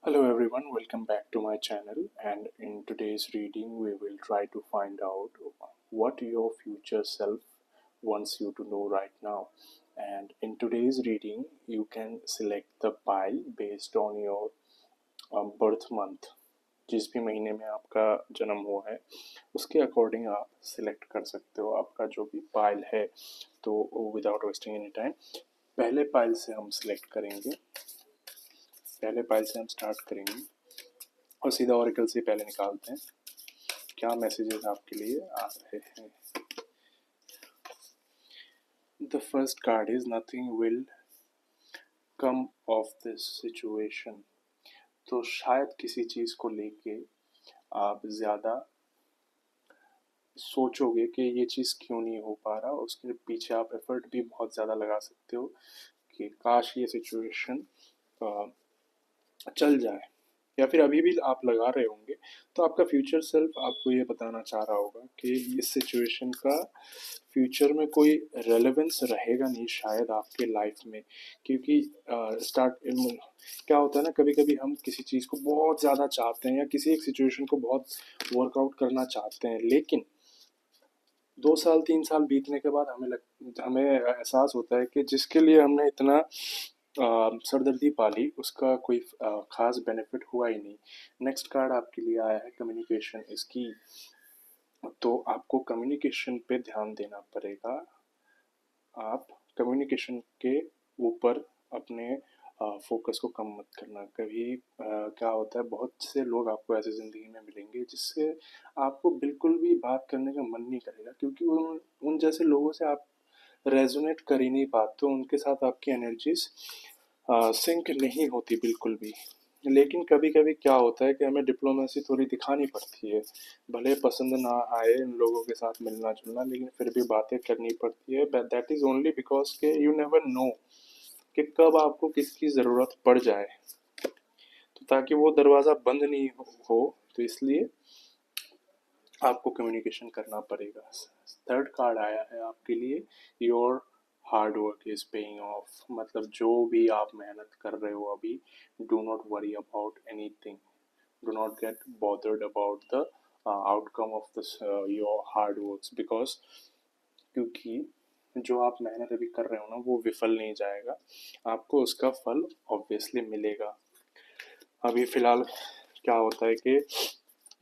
Hello everyone, welcome back to my channel, and in today's reading we will try to find out what your future self wants you to know right now. And in today's reading you can select the pile based on your birth month. जिस भी महीने में आपका जन्म हुआ है उसके according आप सिलेक्ट कर सकते हो आपका जो भी पाइल है। तो विदाउट वेस्टिंग एनी टाइम पहले पाइल से हम सिलेक्ट करेंगे, पहले पाइल से हम स्टार्ट करेंगे और सीधा ऑरिकल से पहले निकालते हैं क्या मैसेजेस आपके लिए आ रहे हैं। The first card is nothing will come of this situation. तो शायद किसी चीज़ को लेके आप ज़्यादा सोचोगे कि ये चीज़ क्यों नहीं हो पा रहा, उसके पीछे आप एफर्ट भी बहुत ज़्यादा लगा सकते हो कि काश ये सिचुएशन चल जाए, या फिर अभी भी आप लगा रहे होंगे। तो आपका फ्यूचर सेल्फ आपको ये बताना चाह रहा होगा कि इस सिचुएशन का फ्यूचर में कोई रेलेवेंस रहेगा नहीं शायद आपके लाइफ में, क्योंकि क्या होता है ना, कभी कभी हम किसी चीज़ को बहुत ज़्यादा चाहते हैं या किसी एक सिचुएशन को बहुत वर्कआउट करना चाहते हैं, लेकिन 2 साल 3 साल बीतने के बाद हमें एहसास होता है कि जिसके लिए हमने इतना सरदर्दी पाली उसका कोई खास बेनिफिट हुआ ही नहीं। नेक्स्ट कार्ड आपके लिए आया है कम्युनिकेशन इसकी। तो आपको कम्युनिकेशन पे ध्यान देना पड़ेगा। आप कम्युनिकेशन के ऊपर अपने फोकस को कम मत करना। कभी क्या होता है, बहुत से लोग आपको ऐसे ज़िंदगी में मिलेंगे जिससे आपको बिल्कुल भी बात करने का मन नहीं करेगा, क्योंकि उन जैसे लोगों से आप रेजोनेट कर ही नहीं पाते, उनके साथ आपकी एनर्जीज सिंक नहीं होती बिल्कुल भी। लेकिन कभी कभी क्या होता है कि हमें डिप्लोमेसी थोड़ी दिखानी पड़ती है, भले पसंद ना आए इन लोगों के साथ मिलना जुलना, लेकिन फिर भी बातें करनी पड़ती है। दैट इज़ ओनली बिकॉज के यू नेवर नो कि कब आपको किसकी ज़रूरत पड़ जाए, तो ताकि वो दरवाज़ा बंद नहीं हो, तो इसलिए आपको कम्युनिकेशन करना पड़ेगा। थर्ड कार्ड आया है आपके लिए, your hard work is paying off. मतलब जो भी आप मेहनत कर रहे हो अभी, do not worry about anything, do not get bothered about the outcome of this your hard works, because क्योंकि जो आप मेहनत अभी कर रहे हो ना वो विफल नहीं जाएगा, आपको उसका फल ऑब्वियसली मिलेगा। अभी फ़िलहाल क्या होता है कि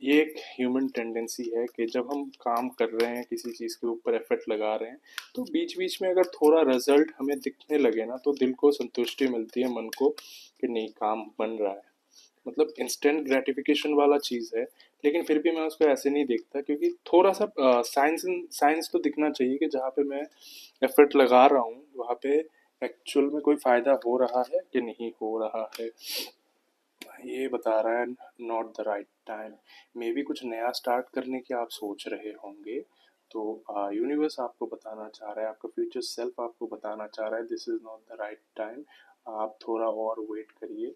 ये एक ह्यूमन टेंडेंसी है कि जब हम काम कर रहे हैं किसी चीज़ के ऊपर एफर्ट लगा रहे हैं, तो बीच बीच में अगर थोड़ा रिजल्ट हमें दिखने लगे ना तो दिल को संतुष्टि मिलती है, मन को, कि नहीं काम बन रहा है। मतलब इंस्टेंट ग्रेटिफिकेशन वाला चीज़ है, लेकिन फिर भी मैं उसको ऐसे नहीं देखता, क्योंकि थोड़ा सा साइंस साइंस तो दिखना चाहिए कि जहाँ पे मैं एफर्ट लगा रहा हूँ वहाँ पे एक्चुअल में कोई फ़ायदा हो रहा है कि नहीं हो रहा है। ये बता रहा है not the right time. May be कुछ नया स्टार्ट करने की आप सोच रहे होंगे, तो यूनिवर्स आपको बताना चाह रहा है, आपका फ्यूचर सेल्फ आपको बताना चाह रहा है this is not the right time, आप थोड़ा और वेट करिए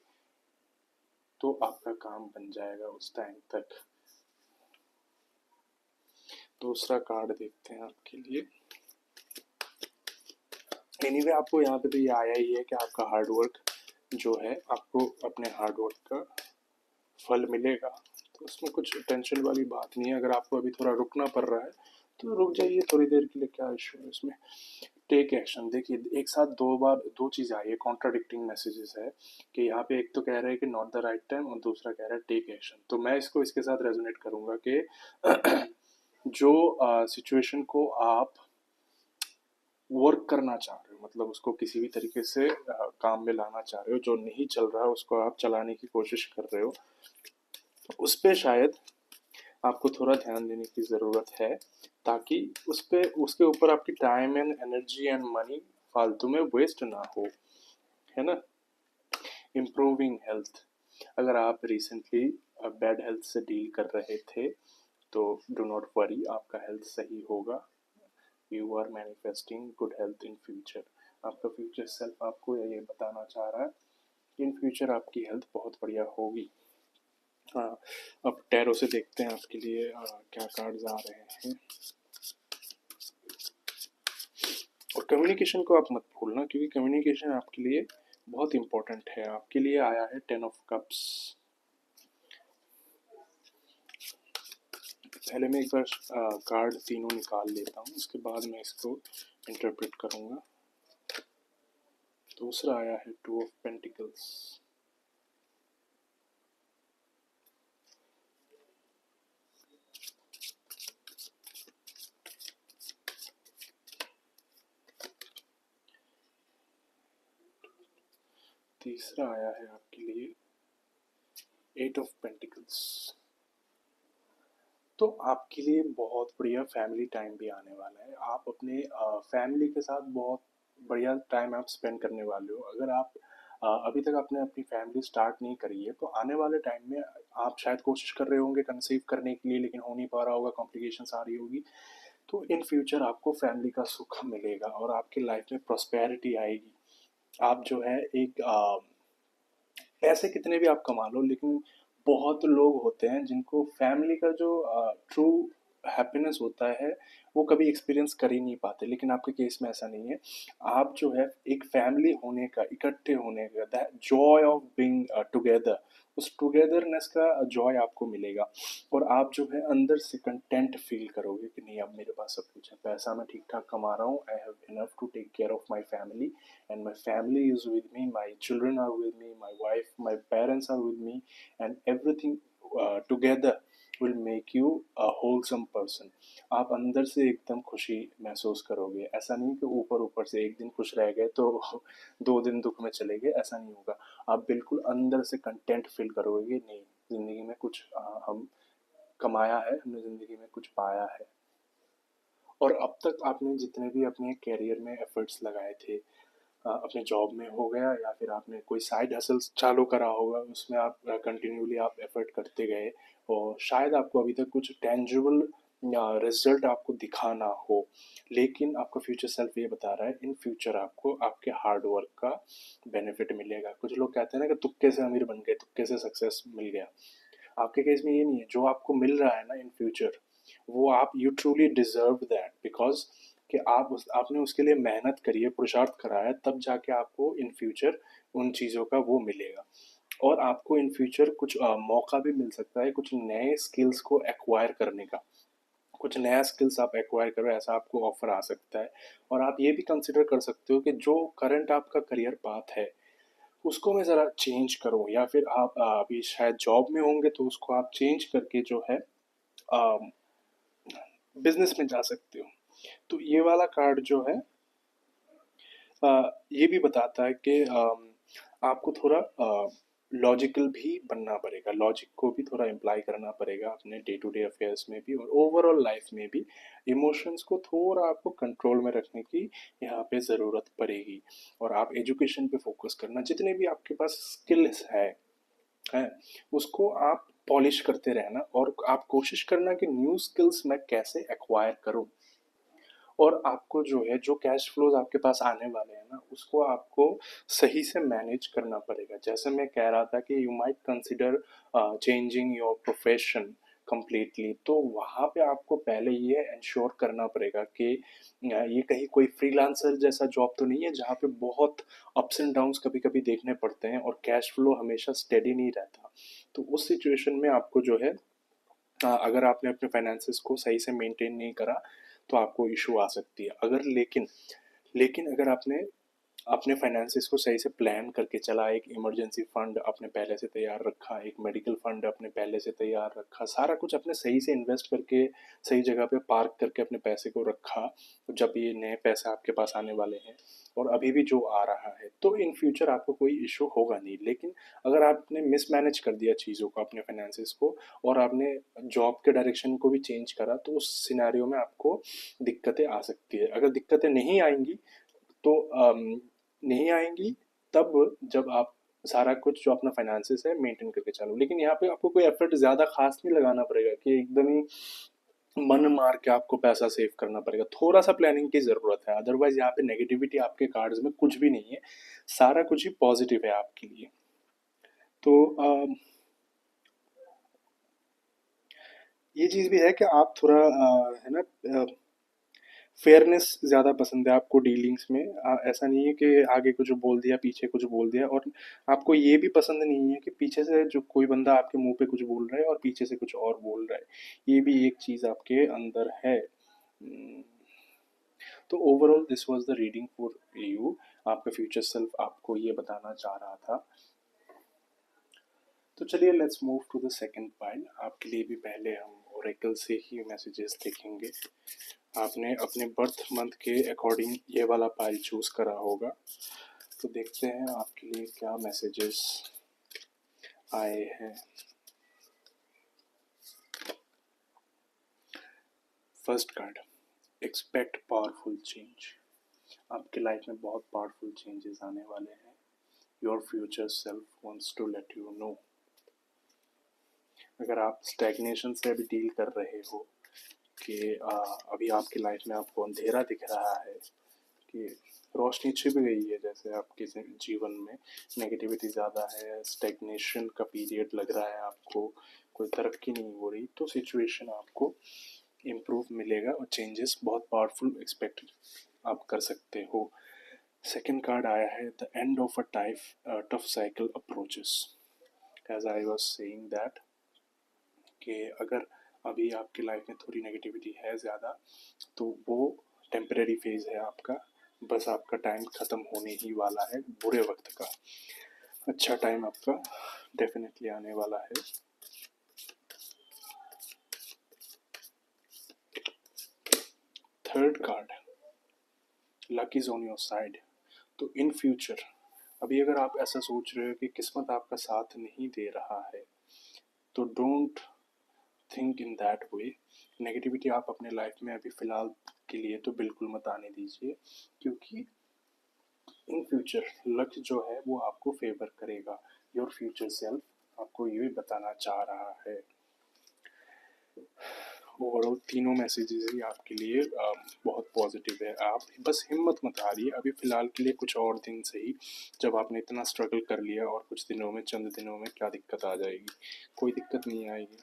तो आपका काम बन जाएगा उस टाइम तक। दूसरा कार्ड देखते हैं आपके लिए। एनीवे आपको यहाँ पे तो ये आया ही है कि आपका हार्डवर्क जो है, आपको अपने हार्डवर्क का फल मिलेगा, तो उसमें कुछ टेंशन वाली बात नहीं है। अगर आपको अभी थोड़ा रुकना पड़ रहा है तो रुक जाइए थोड़ी देर के लिए, क्या इशू है इसमें। टेक एक्शन, देखिए एक साथ दो बार दो चीज़ आई है, कॉन्ट्राडिक्टिंग मैसेजेस है कि यहाँ पे एक तो कह रहा है कि नॉट द राइट टाइम और दूसरा कह रहा है टेक एक्शन। तो मैं इसको इसके साथ रेजोनेट करूँगा कि जो सिचुएशन को आप वर्क करना चाह रहे हो, मतलब उसको किसी भी तरीके से काम में लाना चाह रहे हो, जो नहीं चल रहा है उसको आप चलाने की कोशिश कर रहे हो, उस पे शायद आपको थोड़ा ध्यान देने की ज़रूरत है, ताकि उस पे उसके ऊपर आपकी time and energy and money फालतू में वेस्ट ना हो, है ना। इम्प्रूविंग हेल्थ, अगर आप रिसेंटली बैड हेल्थ से डील कर रहे थे तो डू नॉट वरी, आपका हेल्थ सही होगा। You are manifesting good health in future. आपका फ्यूचर सेल्फ आपको ये बताना चाह रहा है इन फ्यूचर आपकी हेल्थ बहुत बढ़िया होगी। हाँ, अब टैरो से देखते हैं आपके लिए क्या कार्ड्स आ रहे हैं। और कम्युनिकेशन को आप मत भूलना, क्योंकि कम्युनिकेशन आपके लिए बहुत इंपॉर्टेंट है। आपके लिए आया है 10 ऑफ कप्स। पहले मैं एक बार कार्ड तीनों निकाल लेता हूँ, उसके बाद मैं इसको इंटरप्रेट करूँगा। दूसरा आया है टू ऑफ पेंटिकल्स। तीसरा आया है आपके लिए एट ऑफ पेंटिकल्स। तो आपके लिए बहुत बढ़िया फैमिली टाइम भी आने वाला है। आप अपने फैमिली के साथ बहुत बढ़िया टाइम आप स्पेंड करने वाले हो। अगर आप अभी तक आपने अपनी फैमिली स्टार्ट नहीं करी है, तो आने वाले टाइम में आप शायद कोशिश कर रहे होंगे कंसीव करने के लिए, लेकिन हो नहीं पा रहा होगा, कॉम्प्लिकेशंस आ रही होगी। तो इन फ्यूचर आपको फैमिली का सुख मिलेगा और आपकी लाइफ में प्रॉस्पेरिटी आएगी। आप जो है एक पैसे कितने भी आप कमा लो, लेकिन बहुत लोग होते हैं जिनको फैमिली का जो ट्रू हैप्पीनेस होता है वो कभी एक्सपीरियंस कर ही नहीं पाते, लेकिन आपके केस में ऐसा नहीं है। आप जो है एक फैमिली होने का, इकट्ठे होने का, that Joy of being together, उस टुगेदरनेस का जॉय आपको मिलेगा। और आप जो है अंदर से कंटेंट फील करोगे कि नहीं, अब मेरे पास सब कुछ है, पैसा मैं ठीक ठाक कमा रहा हूँ, I have enough to take care of my family, and my family is with me, my children are with me, my wife, my parents are with me, and everything together will make you a wholesome person. आप अंदर से एकदम खुशी महसूस करोगे। ऐसा नहीं कि ऊपर ऊपर से एक दिन खुश रह गए तो 2 दिन दुख में चले गए, ऐसा नहीं होगा। आप बिल्कुल अंदर से कंटेंट फील करोगे, नहीं, ज़िंदगी में कुछ हम कमाया है, हमने ज़िंदगी में कुछ पाया है। और अब तक आपने जितने भी अपने करियर में एफर्ट्स लगाए थे, अपने जॉब में हो गया या फिर आपने कोई साइड हसल्स चालू करा होगा, उसमें आप कंटिन्यूली आप एफर्ट करते गए और शायद आपको अभी तक कुछ टेंजिबल रिजल्ट आपको दिखा ना हो, लेकिन आपका फ्यूचर सेल्फ ये बता रहा है इन फ्यूचर आपको आपके हार्ड वर्क का बेनिफिट मिलेगा। कुछ लोग कहते हैं ना कि तुक्के से अमीर बन गए, तुक्के से सक्सेस मिल गया। आपके केस में ये नहीं है। जो आपको मिल रहा है ना इन फ्यूचर, वो आप you truly deserve that, because कि आपने उसके लिए मेहनत करी है, पुरुषार्थ करा है, तब जाके आपको इन फ्यूचर उन चीज़ों का वो मिलेगा। और आपको इन फ्यूचर कुछ मौका भी मिल सकता है कुछ नए स्किल्स को एक्वायर करने का। कुछ नया स्किल्स आप एक्वायर करो, ऐसा आपको ऑफर आ सकता है। और आप ये भी कंसिडर कर सकते हो कि जो करंट आपका करियर पाथ है उसको मैं ज़रा चेंज करूँ, या फिर आप अभी शायद जॉब में होंगे तो उसको आप चेंज करके जो है बिजनेस में जा सकते हो। तो ये वाला कार्ड जो है ये भी बताता है कि आपको थोड़ा लॉजिकल भी बनना पड़ेगा, लॉजिक को भी थोड़ा इम्प्लाई करना पड़ेगा अपने डे टू डे अफेयर्स में भी और ओवरऑल लाइफ में भी। इमोशंस को थोड़ा आपको कंट्रोल में रखने की यहाँ पे ज़रूरत पड़ेगी। और आप एजुकेशन पे फोकस करना, जितने भी आपके पास स्किल्स है उसको आप पॉलिश करते रहना और आप कोशिश करना कि न्यू स्किल्स मैं कैसे एक्वायर करूँ। और आपको जो है जो कैश फ्लोज आपके पास आने वाले हैं ना, उसको आपको सही से मैनेज करना पड़ेगा। जैसे मैं कह रहा था कि you might consider changing your profession completely, तो वहाँ पे आपको पहले ये इंश्योर करना पड़ेगा कि ये कहीं कोई फ्रीलांसर जैसा जॉब तो नहीं है जहाँ पे बहुत अप्स एंड डाउन्स कभी कभी देखने पड़ते हैं और कैश फ्लो हमेशा स्टेडी नहीं रहता। तो उस सिचुएशन में आपको जो है अगर आपने अपने फाइनेंसिस को सही से मेंटेन नहीं करा तो आपको इशू आ सकती है। अगर लेकिन लेकिन अगर आपने अपने फाइनेंसिस को सही से प्लान करके चला, एक इमरजेंसी फंड अपने पहले से तैयार रखा, एक मेडिकल फंड अपने पहले से तैयार रखा, सारा कुछ अपने सही से इन्वेस्ट करके सही जगह पे पार्क करके अपने पैसे को रखा, जब ये नए पैसे आपके पास आने वाले हैं और अभी भी जो आ रहा है, तो इन फ्यूचर आपको कोई इशू होगा नहीं। लेकिन अगर आपने मिसमैनेज कर दिया चीज़ों को, अपने फाइनेंसिस को, और आपने जॉब के डायरेक्शन को भी चेंज करा, तो उस सिनेरियो में आपको दिक्कतें आ सकती है। अगर दिक्कतें नहीं आएंगी तो नहीं आएंगी तब जब आप सारा कुछ जो अपना फाइनेंसिस है मेंटेन करके चलो। लेकिन यहाँ पे आपको कोई एफर्ट ज़्यादा खास नहीं लगाना पड़ेगा कि एकदम ही मन मार के आपको पैसा सेव करना पड़ेगा। थोड़ा सा प्लानिंग की ज़रूरत है, अदरवाइज यहाँ पे नेगेटिविटी आपके कार्ड्स में कुछ भी नहीं है, सारा कुछ ही पॉजिटिव है आपके लिए। तो ये चीज़ भी है कि आप थोड़ा है ना फेयरनेस ज़्यादा पसंद है आपको डीलिंग्स में। ऐसा नहीं है कि आगे कुछ बोल दिया पीछे कुछ बोल दिया, और आपको ये भी पसंद नहीं है कि पीछे से जो कोई बंदा आपके मुंह पे कुछ बोल रहा है और पीछे से कुछ और बोल रहा है। ये भी एक चीज़ आपके अंदर है। तो overall this was the reading for you. आपका फ्यूचर सेल्फ आपको ये बताना चाह रहा था। तो चलिए let's move to the second pile. आपके लिए भी पहले हम ओरेकल से ही मैसेजेस देखेंगे। आपने अपने बर्थ मंथ के अकॉर्डिंग ये वाला पाइल चूज करा होगा। तो देखते हैं आपके लिए क्या मैसेजेस आए हैं। First card, expect powerful change. आपके लाइफ में बहुत पावरफुल चेंजेस आने वाले हैं। Your future self wants to let you know. अगर आप स्टैग्नेशन से अभी डील कर रहे हो कि अभी आपकी लाइफ में आपको अंधेरा दिख रहा है, कि रोशनी छिप गई है, जैसे आपके जीवन में नेगेटिविटी ज़्यादा है, स्टैग्नेशन का पीरियड लग रहा है आपको, कोई तरक्की नहीं हो रही, तो सिचुएशन आपको इम्प्रूव मिलेगा और चेंजेस बहुत पावरफुल एक्सपेक्ट आप कर सकते हो। सेकेंड कार्ड आया है the end of a tough cycle approaches. As I was saying that कि अगर अभी आपकी लाइफ में थोड़ी नेगेटिविटी है ज़्यादा, तो वो टेम्परेरी फेज है आपका। बस आपका टाइम ख़त्म होने ही वाला है बुरे वक्त का। अच्छा टाइम आपका डेफिनेटली आने वाला है। Third card, luck is on your side. तो इन फ्यूचर अभी अगर आप ऐसा सोच रहे हो कि किस्मत आपका साथ नहीं दे रहा है, तो don't think in that way. Negativity आप अपने लाइफ में अभी फ़िलहाल के लिए तो बिल्कुल मत आने दीजिए, क्योंकि इन फ्यूचर लक जो है वो आपको फेवर करेगा। योर फ्यूचर सेल्फ आपको ये बताना चाह रहा है। ओवरऑल तीनों मैसेजेस ही आपके लिए बहुत पॉजिटिव है। आप बस हिम्मत मत हारिए अभी फ़िलहाल के लिए, कुछ और दिन सही। जब आपने इतना स्ट्रगल कर लिया और कुछ दिनों में, चंद दिनों में क्या दिक्कत आ जाएगी, कोई दिक्कत नहीं आएगी।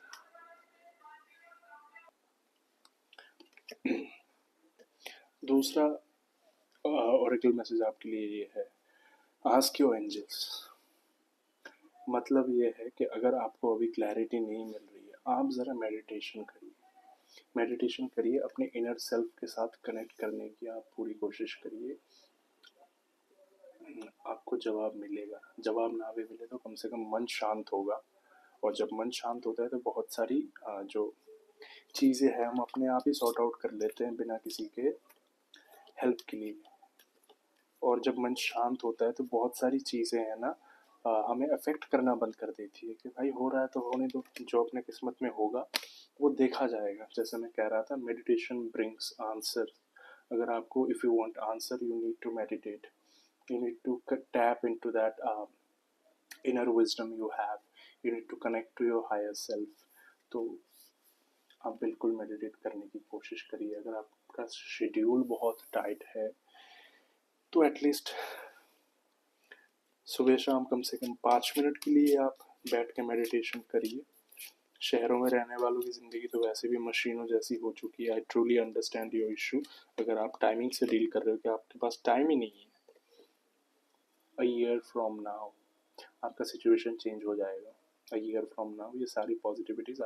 दूसरा ओरेकल मैसेज आपके लिए ये है, आस्क योर एंजल्स। मतलब ये है कि अगर आपको अभी क्लैरिटी नहीं मिल रही है, आप ज़रा मेडिटेशन करिए। मेडिटेशन करिए, अपने इनर सेल्फ के साथ कनेक्ट करने की आप पूरी कोशिश करिए। आपको जवाब मिलेगा। जवाब ना भी मिले तो कम से कम मन शांत होगा, और जब मन शांत होता है तो बहुत सारी जो चीज़ें हैं हम अपने आप ही सॉर्ट आउट कर लेते हैं बिना किसी के हेल्प के लिए। और जब मन शांत होता है तो बहुत सारी चीज़ें हैं ना, हमें अफेक्ट करना बंद कर देती है कि भाई हो रहा है तो होने दो, जो अपने किस्मत में होगा वो देखा जाएगा। जैसे मैं कह रहा था, मेडिटेशन ब्रिंग्स आंसर। अगर आपको if you want answer you need to meditate, you need to tap into that inner wisdom you have, you need to connect to your higher self। तो आप बिल्कुल मेडिटेट करने की कोशिश करिए। अगर आपका शेड्यूल बहुत टाइट है तो एटलीस्ट सुबह शाम कम से कम 5 मिनट के लिए आप बैठ के मेडिटेशन करिए। शहरों में रहने वालों की ज़िंदगी तो वैसे भी मशीनों जैसी हो चुकी है। I truly understand your issue. अगर आप टाइमिंग से डील कर रहे हो कि आपके पास टाइम ही नहीं है, अ ईयर फ्रॉम नाउ आपका सिचुएशन चेंज हो जाएगा। अ ईयर फ्रॉम नाउ ये सारी पॉजिटिविटीज़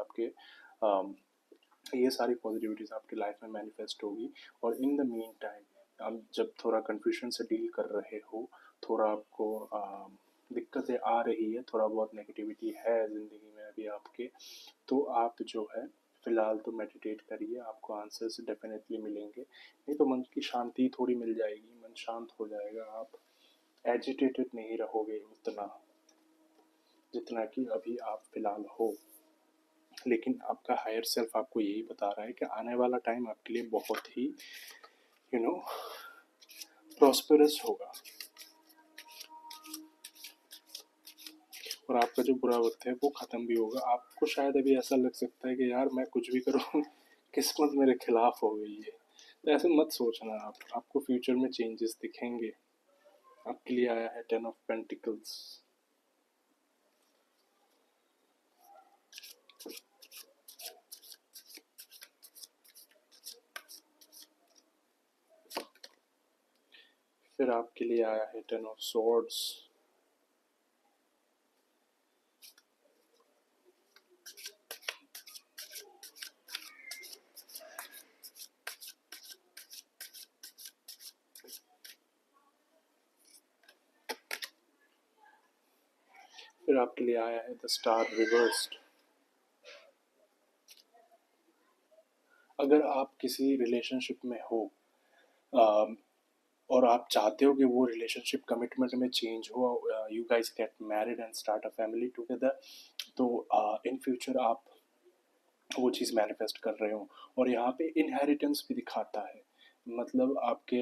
आपके लाइफ में मैनिफेस्ट होगी। और इन द मीन टाइम आप जब थोड़ा कन्फ्यूजन से डील कर रहे हो, थोड़ा आपको दिक्कतें आ रही है, थोड़ा बहुत नेगेटिविटी है ज़िंदगी में अभी आपके, तो आप जो है फ़िलहाल तो मेडिटेट करिए, आपको आंसर्स डेफिनेटली मिलेंगे। नहीं तो मन की शांति थोड़ी मिल जाएगी, मन शांत हो जाएगा, आप एजिटेटेड नहीं रहोगे उतना जितना कि अभी आप फ़िलहाल हो। लेकिन आपका हायर सेल्फ आपको यही बता रहा है कि आने वाला टाइम आपके लिए बहुत ही प्रॉस्पेरस होगा। और आपका जो बुरा वक्त है वो ख़त्म भी होगा। आपको शायद अभी ऐसा लग सकता है कि यार मैं कुछ भी करूँ किस्मत मेरे खिलाफ हो गई है, तो ऐसे मत सोचना। आपको फ्यूचर में चेंजेस दिखेंगे। आपके लिए आया है 10 ऑफ पेंटिकल्स। फिर आपके लिए आया है 10 ऑफ सॉर्ड्स। फिर आपके लिए आया है द स्टार रिवर्स्ड। अगर आप किसी रिलेशनशिप में हो अम, और आप चाहते हो कि वो रिलेशनशिप कमिटमेंट में चेंज हो, you guys get married and start a family together, तो इन फ्यूचर आप वो चीज़ मैनिफेस्ट कर रहे हो। और यहाँ पे इनहेरिटेंस भी दिखाता है, मतलब आपके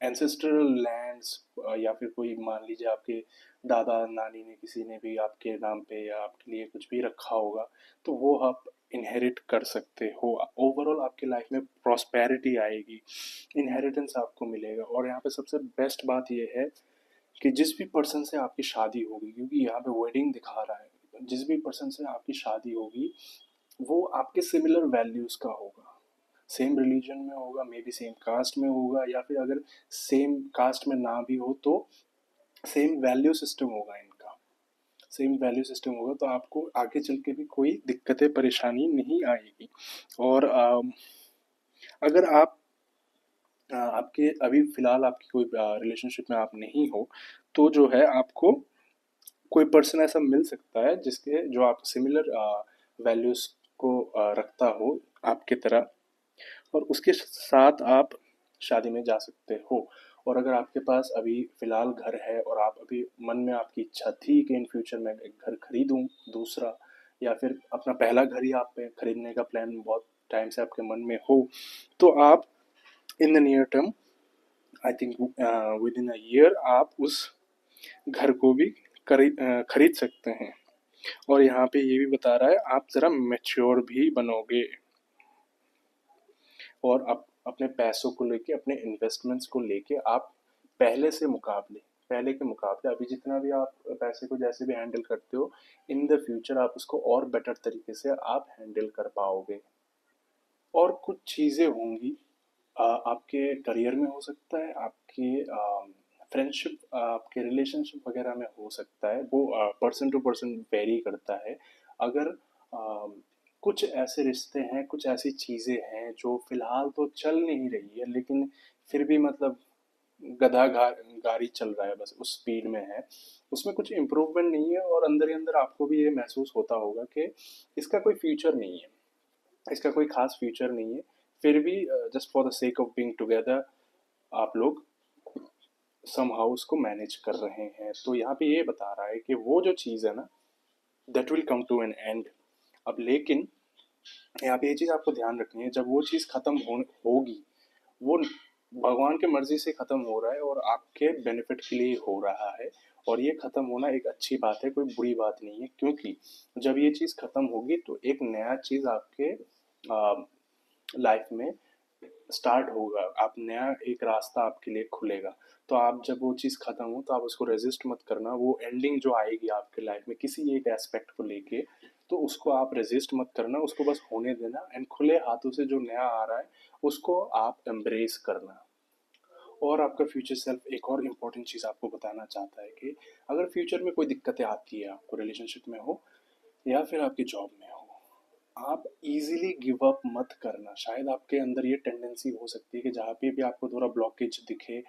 एंसेस्ट्रल लैंड्स, या फिर कोई मान लीजिए आपके दादा नानी ने किसी ने भी आपके नाम पे या आपके लिए कुछ भी रखा होगा, तो वो आप इनहेरिट कर सकते हो। ओवरऑल आपकी लाइफ में प्रॉस्पेरिटी आएगी, इनहेरिटेंस आपको मिलेगा। और यहाँ पे सबसे बेस्ट बात ये है कि जिस भी पर्सन से आपकी शादी होगी, क्योंकि यहाँ पे वेडिंग दिखा रहा है, जिस भी पर्सन से आपकी शादी होगी वो आपके सिमिलर वैल्यूज़ का होगा, सेम रिलीजन में होगा, मे बी सेम कास्ट में होगा, या फिर अगर सेम कास्ट में ना भी हो तो सेम वैल्यू सिस्टम होगा इनका, सेम वैल्यू सिस्टम होगा, तो आपको आगे चल के भी कोई दिक्कतें परेशानी नहीं आएगी। और अगर आप आपके अभी फ़िलहाल आपकी कोई रिलेशनशिप में आप नहीं हो, तो जो है आपको कोई पर्सन ऐसा मिल सकता है जिसके जो आप सिमिलर वैल्यूज़ को रखता हो आपके तरह, और उसके साथ आप शादी में जा सकते हो। और अगर आपके पास अभी फ़िलहाल घर है और आप अभी मन में आपकी इच्छा थी कि इन फ्यूचर मैं एक घर खरीदूँ दूसरा, या फिर अपना पहला घर ही आप खरीदने का प्लान बहुत टाइम से आपके मन में हो, तो आप in the near term, I think with in a year आप उस घर को भी खरीद सकते हैं। और यहाँ पे ये भी बता रहा है आप ज़रा मैच्योर भी बनोगे, और आप अपने पैसों को लेके, अपने इन्वेस्टमेंट्स को लेके आप पहले के मुकाबले अभी जितना भी आप पैसे को जैसे भी हैंडल करते हो, इन द फ्यूचर आप उसको और बेटर तरीके से आप हैंडल कर पाओगे। और कुछ चीज़ें होंगी, आपके करियर में हो सकता है, आपके फ्रेंडशिप, आपके रिलेशनशिप वगैरह में हो सकता है, वो पर्सन टू पर्सन वेरी करता है। अगर कुछ ऐसे रिश्ते हैं, कुछ ऐसी चीज़ें हैं जो फ़िलहाल तो चल नहीं रही है, लेकिन फिर भी मतलब गधा गाड़ी चल रहा है, बस उस स्पीड में है, उसमें कुछ इम्प्रूवमेंट नहीं है, और अंदर ही अंदर आपको भी ये महसूस होता होगा कि इसका कोई फ्यूचर नहीं है, इसका कोई खास फ्यूचर नहीं है, फिर भी just for the sake of being together आप लोग समहाउ उसको मैनेज कर रहे हैं। तो यहाँ पे ये बता रहा है कि वो जो चीज़ है ना, that will come to an end. अब लेकिन यहाँ पे ये चीज़ आपको ध्यान रखनी है, जब वो चीज़ खत्म होगी, वो भगवान की मर्जी से खत्म हो रहा है और आपके बेनिफिट के लिए हो रहा है। और ये खत्म होना एक अच्छी बात है, कोई बुरी बात नहीं है, क्योंकि जब ये चीज़ खत्म होगी तो एक नया चीज़ आपके लाइफ में स्टार्ट होगा, आप नया एक रास्ता आपके लिए खुलेगा। तो आप जब वो चीज़ ख़त्म हो तो आप उसको रेजिस्ट मत करना, वो एंडिंग जो आएगी आपके लाइफ में किसी एक एस्पेक्ट को लेके, तो उसको आप रेजिस्ट मत करना, उसको बस होने देना, एंड खुले हाथों से जो नया आ रहा है उसको आप एम्ब्रेस करना। और आपका फ्यूचर सेल्फ एक और इम्पोर्टेंट चीज़ आपको बताना चाहता है कि अगर फ्यूचर में कोई दिक्कतें आती है, आपको रिलेशनशिप में हो या फिर आपकी जॉब में हो, आप इजीली गिव अप मत करना। शायद आपके अंदर ये टेंडेंसी हो सकती है कि जहाँ पे भी आपको थोड़ा ब्लॉकेज दिखे,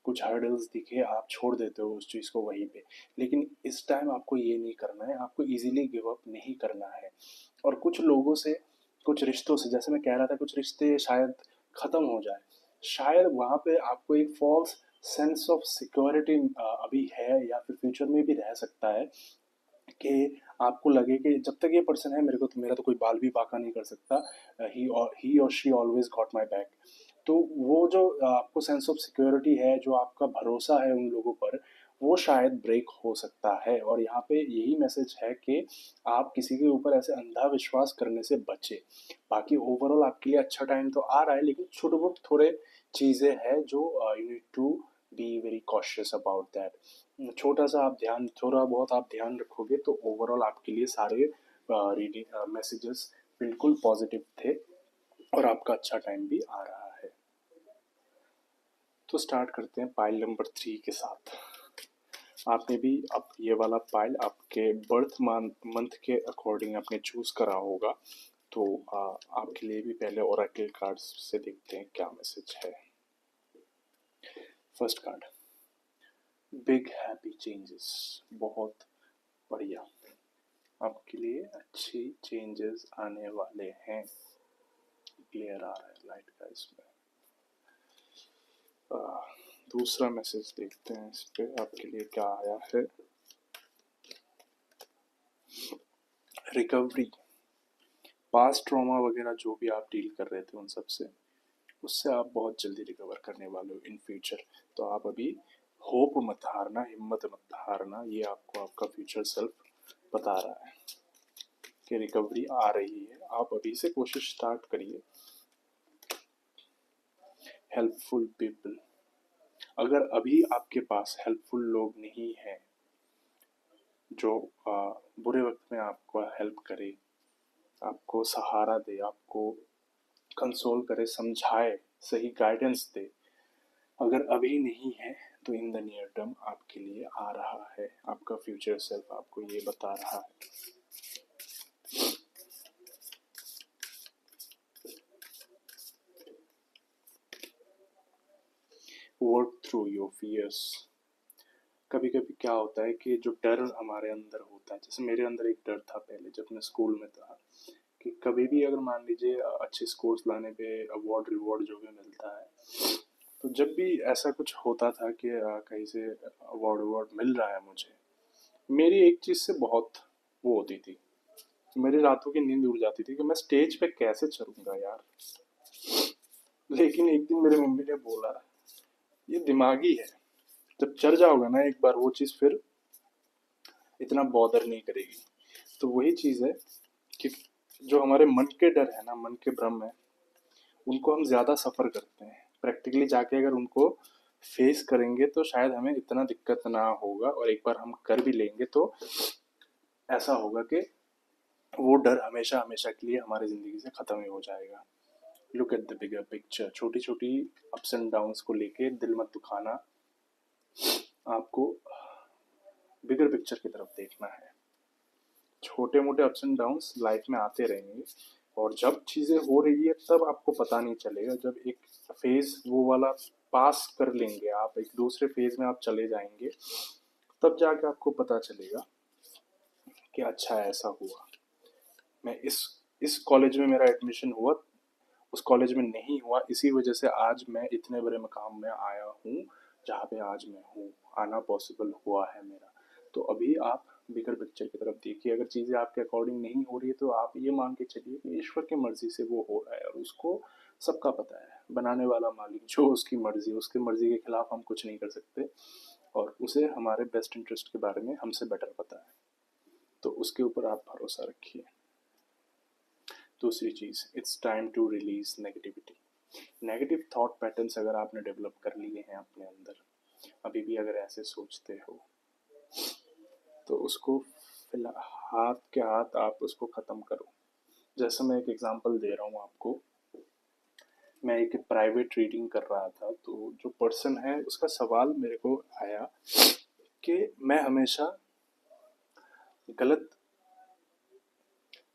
कुछ हर्डल्स दिखे, आप छोड़ देते हो उस चीज़ को वहीं पे। लेकिन इस टाइम आपको ये नहीं करना है, आपको इजीली गिव अप नहीं करना है। और कुछ लोगों से, कुछ रिश्तों से, जैसे मैं कह रहा था कुछ रिश्ते शायद ख़त्म हो जाए, शायद वहाँ पे आपको एक फॉल्स सेंस ऑफ सिक्योरिटी अभी है, या फिर फ्यूचर में भी रह सकता है, कि आपको लगे कि जब तक ये पर्सन है मेरे को तो, मेरा तो कोई बाल भी बाका नहीं कर सकता, ही और she always got my back. तो वो जो आपको सेंस ऑफ सिक्योरिटी है, जो आपका भरोसा है उन लोगों पर, वो शायद ब्रेक हो सकता है। और यहाँ पे यही मैसेज है कि आप किसी के ऊपर ऐसे अंधा विश्वास करने से बचे। बाकी ओवरऑल आपके लिए अच्छा टाइम तो आ रहा है, लेकिन छोटे बहुत थोड़े चीज़ें हैं जो you need to be very cautious about that. छोटा सा आप ध्यान, थोड़ा बहुत आप ध्यान रखोगे तो ओवरऑल आपके लिए सारे रीडिंग मैसेजेस बिल्कुल पॉजिटिव थे, और आपका अच्छा टाइम भी आ रहा है। तो स्टार्ट करते हैं पाइल नंबर 3 के साथ। आपने भी अब ये वाला पाइल आपके बर्थ मंथ के अकॉर्डिंग आपने चूज करा होगा। तो आपके लिए भी पहले ओरेकल कार्ड्स से देखते हैं क्या मैसेज है। First card, big happy changes. बहुत बढ़िया, आपके लिए अच्छी चेंजेस आने वाले हैं। क्लियर आ रहा है लाइट का इसमें। दूसरा मैसेज देखते हैं इस पे आपके लिए क्या आया है। रिकवरी, पास्ट ट्रॉमा वगैरह जो भी आप डील कर रहे थे उन सब से, उससे आप बहुत जल्दी रिकवर करने वाले हो इन फ्यूचर। तो आप अभी होप मत हारना, हिम्मत मत हारना, ये आपको आपका फ्यूचर सेल्फ बता रहा है कि रिकवरी आ रही है। आप अभी से कोशिश स्टार्ट करिए। हेल्पफुल पीपल, अगर अभी आपके पास हेल्पफुल लोग नहीं हैं जो बुरे वक्त में आपको हेल्प करे, आपको सहारा दे, आपको कंसोल करे, समझाए, सही गाइडेंस दे, अगर अभी नहीं है तो इन द नियर टर्म आपके लिए आ रहा है। आपका फ्यूचर सेल्फ आपको ये बता रहा है। Work through your fears. कभी कभी क्या होता है कि जो डर हमारे अंदर होता है, जैसे मेरे अंदर एक डर था पहले जब मैं स्कूल में था, कि कभी भी अगर मान लीजिए अच्छे स्कोर्स लाने पे अवार्ड रिवॉर्ड जो भी मिलता है, तो जब भी ऐसा कुछ होता था कि कहीं से अवार्ड अवार्ड मिल रहा है मुझे, मेरी एक चीज़ से बहुत वो होती थी, मेरी रातों की नींद उड़ जाती थी कि मैं स्टेज पे कैसे चढ़ूंगा यार। लेकिन एक दिन मेरे मम्मी ने बोला, ये दिमागी है, जब चढ़ जाओगे ना एक बार वो चीज़, फिर इतना बॉदर नहीं करेगी। तो वही चीज़ है कि जो हमारे मन के डर है ना, मन के भ्रम है, उनको हम ज़्यादा सफ़र करते हैं। प्रैक्टिकली जाके अगर उनको फेस करेंगे तो शायद हमें इतना दिक्कत ना होगा, और एक बार हम कर भी लेंगे तो ऐसा होगा कि वो डर हमेशा हमेशा के लिए हमारी ज़िंदगी से ख़त्म ही हो जाएगा। Look at the bigger picture. छोटी छोटी अप्स एंड डाउन्स को लेके दिल मत दुखाना, आपको बिगर पिक्चर की तरफ देखना है। छोटे मोटे अप्स एंड डाउन्स लाइफ में आते रहेंगे, और जब चीज़ें हो रही है तब आपको पता नहीं चलेगा। जब एक फेज वो वाला पास कर लेंगे आप, एक दूसरे फेज में आप चले जाएंगे, तब जाके आपको पता चलेगा कि अच्छा ऐसा हुआ। मैं इस कॉलेज में मेरा एडमिशन हुआ, उस कॉलेज में नहीं हुआ, इसी वजह से आज मैं इतने बड़े मकाम में आया हूँ जहाँ पे आज मैं हूँ। आना पॉसिबल हुआ है मेरा। तो अभी आप बिगर पिक्चर की तरफ देखिए। अगर चीज़ें आपके अकॉर्डिंग नहीं हो रही है तो आप ये मान के चलिए कि ईश्वर की मर्जी से वो हो रहा है, और उसको सबका पता है। बनाने वाला मालिक जो उसकी मर्जी के खिलाफ हम कुछ नहीं कर सकते, और उसे हमारे बेस्ट इंटरेस्ट के बारे में हमसे बेटर पता है। तो उसके ऊपर आप भरोसा रखिए। दूसरी चीज़, it's time to release negativity. Negative thought patterns अगर आपने डेवलप कर लिए हैं अपने अंदर, अभी भी अगर ऐसे सोचते हो, तो उसको फिलहाल हाथ के हाथ आप उसको ख़त्म करो। जैसे मैं एक एग्जांपल दे रहा हूँ आपको। मैं एक प्राइवेट रीडिंग कर रहा था, तो जो पर्सन है उसका सवाल मेरे को आया कि मैं हमेशा गलत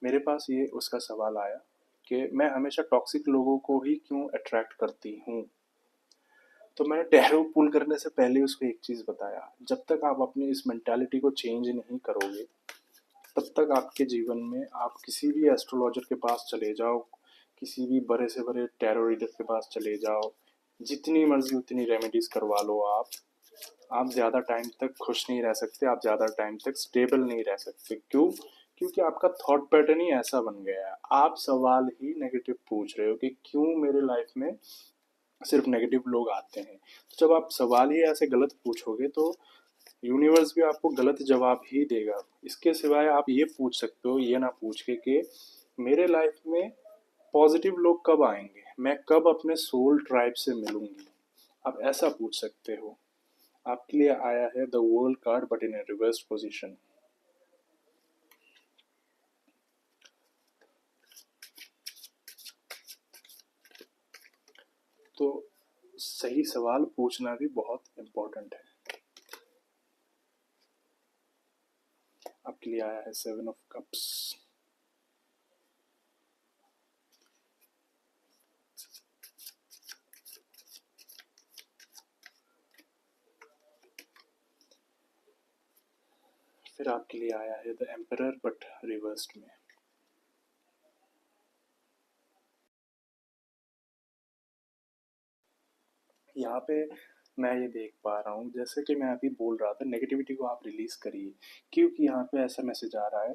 मेरे पास ये उसका सवाल आया कि मैं हमेशा टॉक्सिक लोगों को ही क्यों अट्रैक्ट करती हूँ। तो मैंने टैरो पुल करने से पहले उसको एक चीज़ बताया, जब तक आप अपनी इस मेंटालिटी को चेंज नहीं करोगे, तब तक आपके जीवन में आप किसी भी एस्ट्रोलॉजर के पास चले जाओ, किसी भी बड़े से बड़े टैरो रीडर के पास चले जाओ, जितनी मर्जी उतनी रेमेडीज करवा लो, आप ज़्यादा टाइम तक खुश नहीं रह सकते, आप ज़्यादा टाइम तक स्टेबल नहीं रह सकते। क्यों? क्योंकि आपका थॉट पैटर्न ही ऐसा बन गया है। आप सवाल ही नेगेटिव पूछ रहे हो कि क्यों मेरे लाइफ में सिर्फ नेगेटिव लोग आते हैं। तो जब आप सवाल ही ऐसे गलत पूछोगे तो यूनिवर्स भी आपको गलत जवाब ही देगा। इसके सिवाय आप ये पूछ सकते हो, ये ना पूछ के कि मेरे लाइफ में पॉजिटिव लोग कब आएंगे, मैं कब अपने सोल ट्राइब से मिलूंगी। आप ऐसा पूछ सकते हो। आपके लिए आया है the world card but in A reverse position. तो सही सवाल पूछना भी बहुत इम्पोर्टेंट है। आपके लिए आया है 7 ऑफ कप्स। फिर आपके लिए आया है द एम्परर बट रिवर्स्ड में। यहाँ पे मैं ये देख पा रहा हूँ, जैसे कि मैं अभी बोल रहा था, नेगेटिविटी को आप रिलीज करिए, क्योंकि यहाँ पे ऐसा मैसेज आ रहा है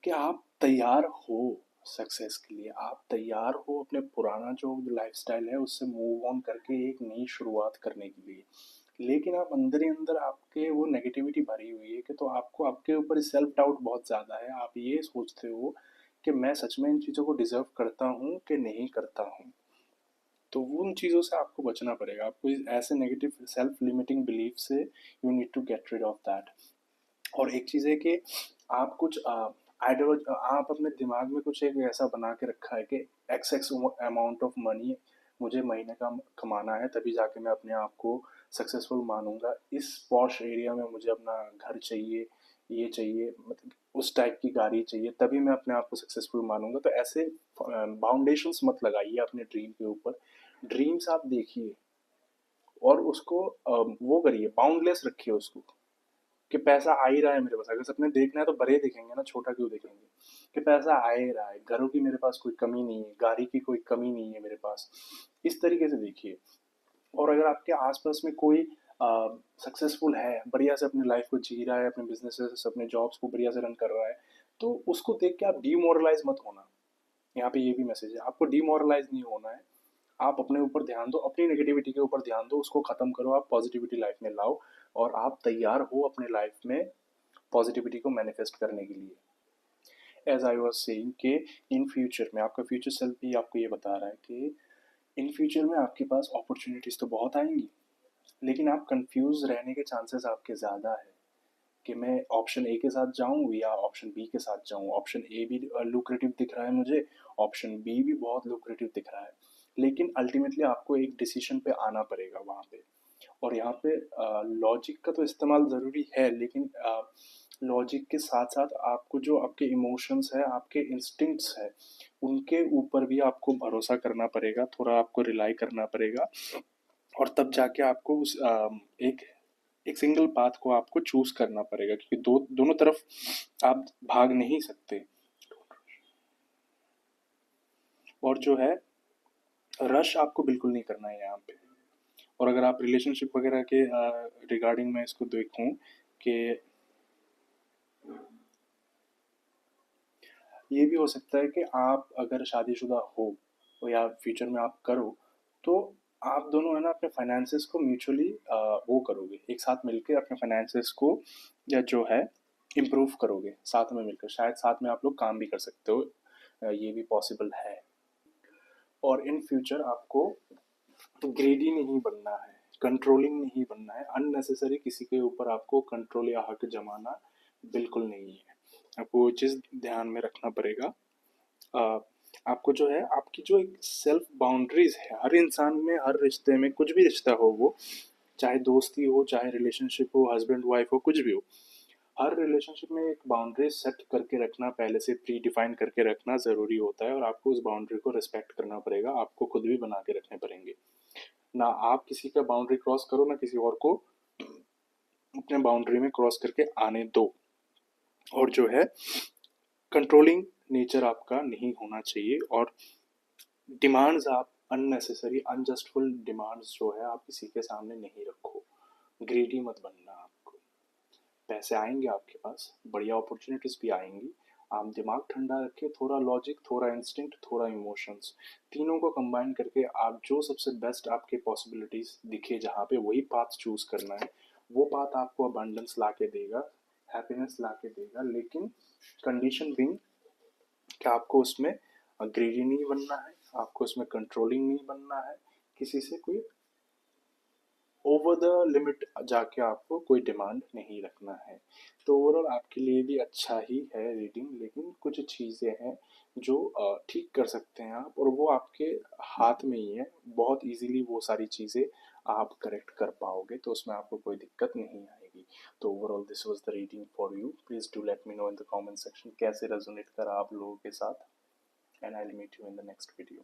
कि आप तैयार हो सक्सेस के लिए, आप तैयार हो अपने पुराना जो लाइफस्टाइल है उससे मूव ऑन करके एक नई शुरुआत करने के लिए। लेकिन आप अंदर ही अंदर आपके वो नेगेटिविटी भरी हुई है कि तो आपको आपके ऊपर सेल्फ डाउट बहुत ज़्यादा है। आप ये सोचते हो कि मैं सच में इन चीज़ों को डिजर्व करता हूँ कि नहीं करता हूँ। तो उन चीज़ों से आपको बचना पड़ेगा। आपको ऐसे नेगेटिव सेल्फ लिमिटिंग बिलीफ से you need to get rid of that. और एक चीज़ है कि आप कुछ आइडियोलॉजी, आप अपने दिमाग में कुछ एक ऐसा बना के रखा है कि x x amount of money मुझे महीने का कमाना है, तभी जाके मैं अपने आप को सक्सेसफुल मानूंगा। इस पॉश एरिया में मुझे अपना घर चाहिए, ये चाहिए, मतलब उस टाइप की गाड़ी चाहिए, तभी मैं अपने आप को सक्सेसफुल मानूंगा। तो ऐसे बाउंडेशंस मत लगाइए अपने ड्रीम के ऊपर। ड्रीम्स आप देखिए और उसको वो करिए, बाउंडलेस रखिए उसको, कि पैसा आ ही रहा है मेरे पास। अगर सपने देखना है तो बड़े देखेंगे ना, छोटा क्यों देखेंगे। कि पैसा आ ही रहा है, घरों की मेरे पास कोई कमी नहीं है, गाड़ी की कोई कमी नहीं है मेरे पास, इस तरीके से देखिए। और अगर आपके आसपास में कोई सक्सेसफुल है, बढ़िया से अपनी लाइफ को जी रहा है, अपने बिजनेस अपने जॉब्स को बढ़िया से रन कर रहा है, तो उसको देख के आप डीमोरलाइज मत होना। यहाँ पे ये भी मैसेज है, आपको डीमोरलाइज नहीं होना है। आप अपने ऊपर ध्यान दो, अपनी नेगेटिविटी के ऊपर ध्यान दो, उसको खत्म करो, आप पॉजिटिविटी लाइफ में लाओ। और आप तैयार हो अपने लाइफ में पॉजिटिविटी को मैनिफेस्ट करने के लिए। एज आई वॉज सेइंग कि इन फ्यूचर में आपका फ्यूचर सेल्फ भी आपको ये बता रहा है कि इन फ्यूचर में आपके पास अपॉर्चुनिटीज़ तो बहुत आएंगी, लेकिन आप कंफ्यूज रहने के चांसेस आपके ज़्यादा है कि मैं ऑप्शन ए के साथ जाऊं या ऑप्शन बी के साथ जाऊं। ऑप्शन ए भी लुक्रेटिव दिख रहा है मुझे, ऑप्शन बी भी बहुत लुक्रेटिव दिख रहा है, लेकिन अल्टीमेटली आपको एक डिसीजन पे आना पड़ेगा वहाँ पे। और यहाँ पे लॉजिक का तो इस्तेमाल ज़रूरी है, लेकिन लॉजिक के साथ साथ आपको जो आपके इमोशंस है, आपके इंस्टिंक्ट्स है, उनके ऊपर भी आपको भरोसा करना पड़ेगा, थोड़ा आपको रिलाई करना पड़ेगा। और तब जाके आपको उस एक एक सिंगल पाथ को आपको चूज करना पड़ेगा, क्योंकि दोनों तरफ आप भाग नहीं सकते। और जो है, रश आपको बिल्कुल नहीं करना है यहाँ पे। और अगर आप रिलेशनशिप वगैरह के रिगार्डिंग मैं इसको देखूं कि ये भी हो सकता है कि आप अगर शादीशुदा हो या फ्यूचर में आप करो, तो आप दोनों है ना अपने फाइनेंसेस को म्यूचुअली वो करोगे, एक साथ मिलकर अपने फाइनेंसेस को या जो है इम्प्रूव करोगे साथ में मिलकर। शायद साथ में आप लोग काम भी कर सकते हो, ये भी पॉसिबल है। और इन फ्यूचर आपको ग्रेडी नहीं बनना है, कंट्रोलिंग नहीं बनना है, अननेसेसरी किसी के ऊपर आपको कंट्रोल या हक जमाना बिल्कुल नहीं है। आपको वो चीज़ ध्यान में रखना पड़ेगा। अ, आपको जो है आपकी जो एक सेल्फ बाउंड्रीज है, हर इंसान में, हर रिश्ते में, कुछ भी रिश्ता हो वो, चाहे दोस्ती हो, चाहे रिलेशनशिप हो, हस्बैंड वाइफ हो, कुछ भी हो, हर रिलेशनशिप में एक बाउंड्री सेट करके रखना, पहले से प्री डिफाइन करके रखना ज़रूरी होता है। और आपको उस बाउंड्री को रिस्पेक्ट करना पड़ेगा, आपको खुद भी बना के रखने पड़ेंगे। ना आप किसी का बाउंड्री क्रॉस करो, ना किसी और को अपने बाउंड्री में क्रॉस करके आने दो। और जो है, कंट्रोलिंग नेचर आपका नहीं होना चाहिए। और डिमांड्स आप अननेसेसरी अनजस्टफुल डिमांड्स जो है आप किसी के सामने नहीं रखो। ग्रीडी मत बनना आपको। पैसे आएंगे आपके पास, बढ़िया अपॉर्चुनिटीज भी आएंगी, आप दिमाग ठंडा रखें, थोड़ा लॉजिक, थोड़ा इंस्टिंक्ट, थोड़ा इमोशंस, तीनों को कंबाइन करके आप जो सबसे बेस्ट आपके पॉसिबिलिटीज दिखे जहाँ पे, वही पाथ चूज करना है। वो पाथ आपको अबंडेंस ला के देगा, हैप्पीनेस ला के देगा, लेकिन कंडीशन बिंग कि आपको उसमें ग्रीडी नहीं बनना है, आपको उसमें कंट्रोलिंग नहीं बनना है, किसी से कोई ओवर द लिमिट जाके आपको कोई डिमांड नहीं रखना है। तो ओवरऑल आपके लिए भी अच्छा ही है रीडिंग, लेकिन कुछ चीज़ें हैं जो ठीक कर सकते हैं आप, और वो आपके हाथ में ही है। बहुत इजीली वो सारी चीज़ें आप करेक्ट कर पाओगे, तो उसमें आपको कोई दिक्कत नहीं आएगी। तो overall this was the reading for you. Please do let me know in the comment section कैसे रेजोनेट करा आप लोगों के साथ, and I will meet you in the next video.